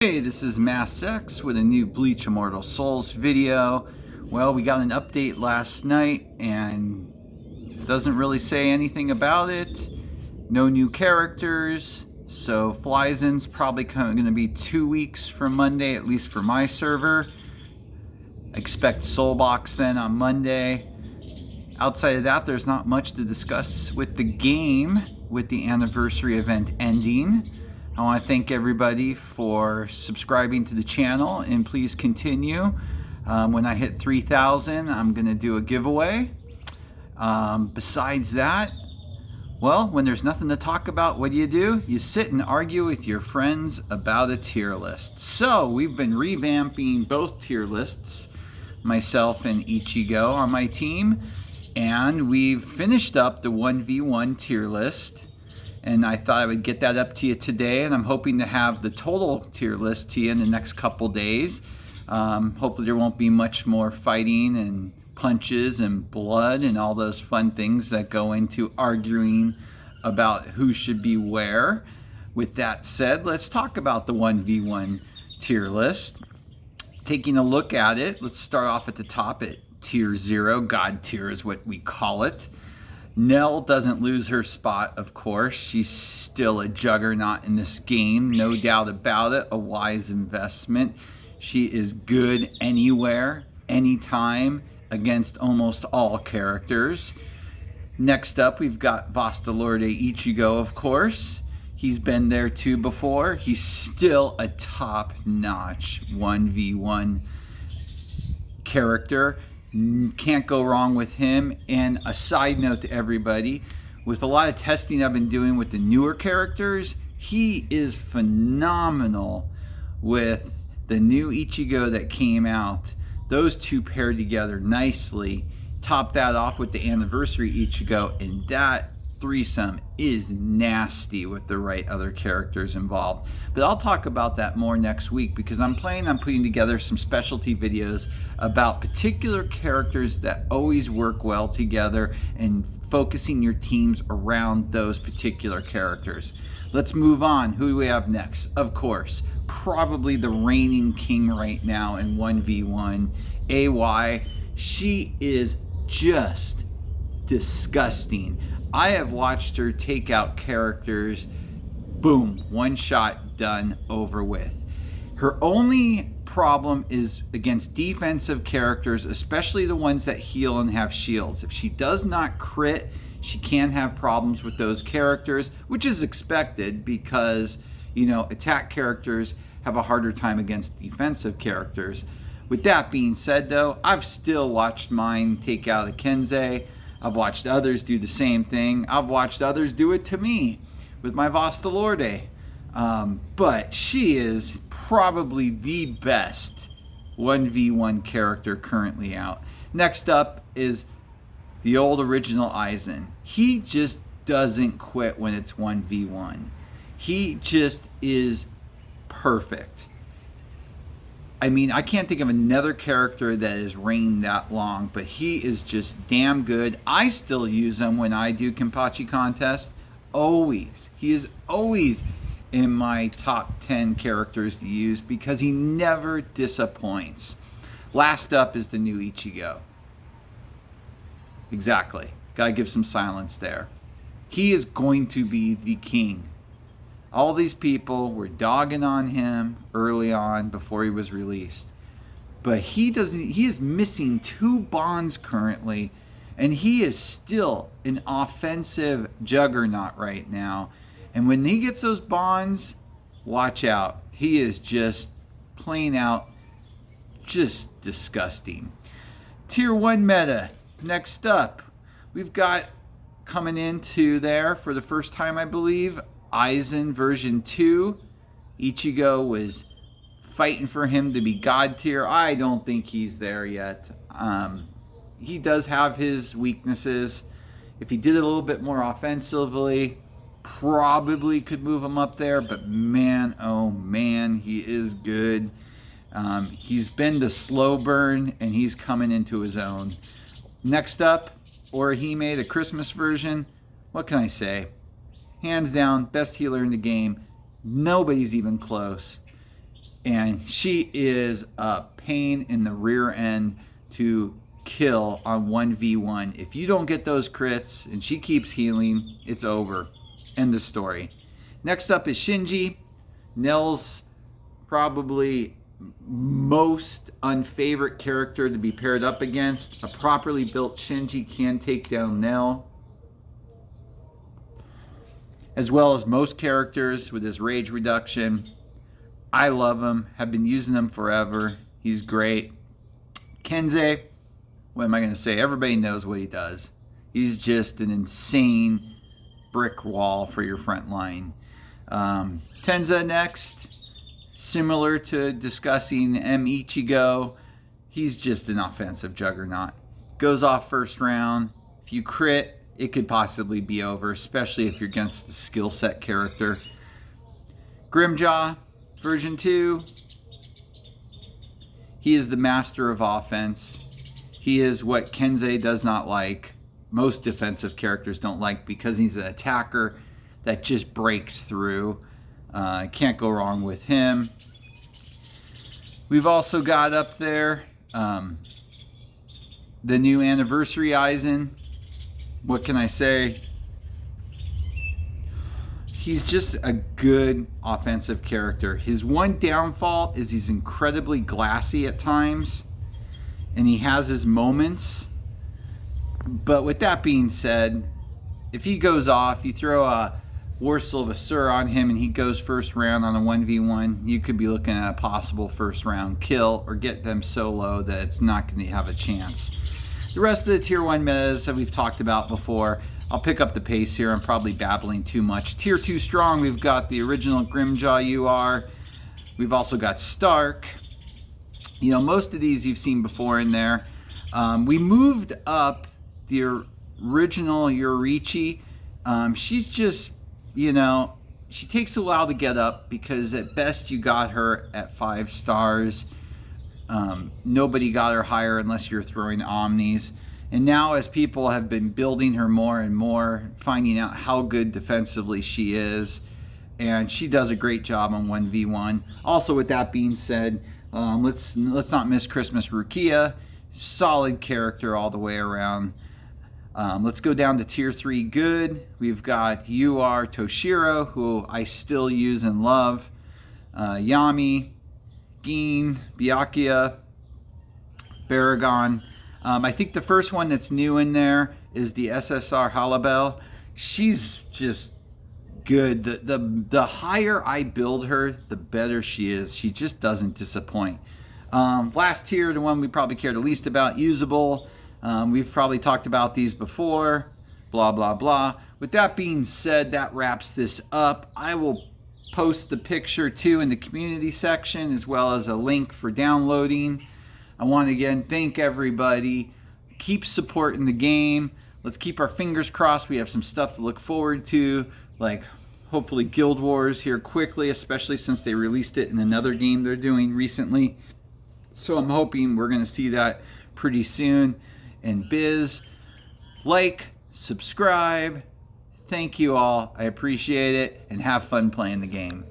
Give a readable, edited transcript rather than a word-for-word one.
Hey, this is masesq with a new Bleach Immortal Souls video. Well, we got an update last night and it doesn't really say anything about it. No new characters. So Flyzen's probably going to be 2 weeks from Monday, at least for my server. Expect Soulbox then on Monday. Outside of that, there's not much to discuss with the game, with the anniversary event ending. I want to thank everybody for subscribing to the channel, and please continue. When I hit 3,000, I'm going to do a giveaway. Besides that, well, when there's nothing to talk about, what do? You sit and argue with your friends about a tier list. So we've been revamping both tier lists, myself and Ichigo on my team, and we've finished up the 1v1 tier list. And I thought I would get that up to you today, and I'm hoping to have the total tier list to you in the next couple days. Hopefully there won't be much more fighting and punches and blood and all those fun things that go into arguing about who should be where. With that said, let's talk about the 1v1 tier list. Taking a look at it, let's start off at the top at tier 0. God tier is what we call it. Nell doesn't lose her spot, of course. She's still a juggernaut in this game, no doubt about it. A wise investment. She is good anywhere, anytime, against almost all characters. Next up, we've got Vastalorde Ichigo, of course. He's been there too before. He's still a top-notch 1v1 character. Can't go wrong with him. And a side note to everybody, with a lot of testing I've been doing with the newer characters, he is phenomenal with the new Ichigo that came out. Those two paired together nicely. Top that off with the anniversary Ichigo, and that threesome is nasty with the right other characters involved. But I'll talk about that more next week, because I'm planning on putting together some specialty videos about particular characters that always work well together and focusing your teams around those particular characters. Let's move on. Who do we have next? Of course, probably the reigning king right now in 1v1, AY. She is just disgusting. I have watched her take out characters, boom, one shot, done, over with. Her only problem is against defensive characters, especially the ones that heal and have shields. If she does not crit, she can have problems with those characters, which is expected because, you know, attack characters have a harder time against defensive characters. With that being said, though, I've still watched mine take out a Kensei. I've watched others do the same thing. I've watched others do it to me with my Vastalorde. But she is probably the best 1v1 character currently out. Next up is the old original Eisen. He just doesn't quit when it's 1v1. He just is perfect. I mean, I can't think of another character that has reigned that long, but he is just damn good. I still use him when I do Kenpachi contest. Always. He is always in my top 10 characters to use because he never disappoints. Last up is the new Ichigo. Exactly. Gotta give some silence there. He is going to be the king. All these people were dogging on him early on before he was released. But he is missing 2 bonds currently, and he is still an offensive juggernaut right now. And when he gets those bonds, watch out. He is just plain out just disgusting. Tier 1 meta. Next up, we've got coming into there for the first time, I believe, Eisen version 2. Ichigo was fighting for him to be god tier. I don't think he's there yet. He does have his weaknesses. If he did it a little bit more offensively, probably could move him up there. But man, oh man, he is good. He's been to slow burn, and he's coming into his own. Next up, Orihime, the Christmas version. What can I say? Hands down, best healer in the game. Nobody's even close. And she is a pain in the rear end to kill on 1v1. If you don't get those crits and she keeps healing, it's over. End of story. Next up is Shinji. Nell's probably most unfavorite character to be paired up against. A properly built Shinji can take down Nell, as well as most characters with his rage reduction. I love him, have been using him forever. He's great. Kensei, what am I going to say? Everybody knows what he does. He's just an insane brick wall for your front line. Tenza next. Similar to discussing Ichigo, he's just an offensive juggernaut. Goes off first round. If you crit, it could possibly be over, especially if you're against the skill set character. Grimjaw, version 2. He is the master of offense. He is what Kensei does not like. Most defensive characters don't like, because he's an attacker that just breaks through. Can't go wrong with him. We've also got up there the new anniversary Eisen. What can I say? He's just a good offensive character. His one downfall is he's incredibly glassy at times, and he has his moments. But with that being said, if he goes off, you throw a Warsaw of Asur on him and he goes first round on a 1v1, you could be looking at a possible first round kill, or get them so low that it's not going to have a chance. The rest of the tier 1 metas that we've talked about before. I'll pick up the pace here. I'm probably babbling too much. Tier 2 strong, we've got the original Grimjaw UR. We've also got Stark. You know, most of these you've seen before in there. We moved up the original Urichi. She's just, you know, she takes a while to get up, because at best you got her at 5 stars. Nobody got her higher unless you're throwing omnis. And now, as people have been building her more and more, finding out how good defensively she is, and she does a great job on 1v1. Also, with that being said, let's not miss Christmas Rukia. Solid character all the way around. Let's go down to tier 3 good. We've got UR Toshiro, who I still use and love. Yami, Gin, Byakuya, Baragon. I think the first one that's new in there is the SSR Halabel. She's just good. The higher I build her, the better she is. She just doesn't disappoint. Last tier, the one we probably care the least about, usable. We've probably talked about these before, blah, blah, blah. With that being said, that wraps this up. I will post the picture too in the community section, as well as a link for downloading. I want to again thank everybody. Keep supporting the game. Let's keep our fingers crossed. We have some stuff to look forward to, like hopefully Guild Wars here quickly, especially since they released it in another game they're doing recently. So I'm hoping we're going to see that pretty soon. And Biz, like, subscribe. Thank you all. I appreciate it, and have fun playing the game.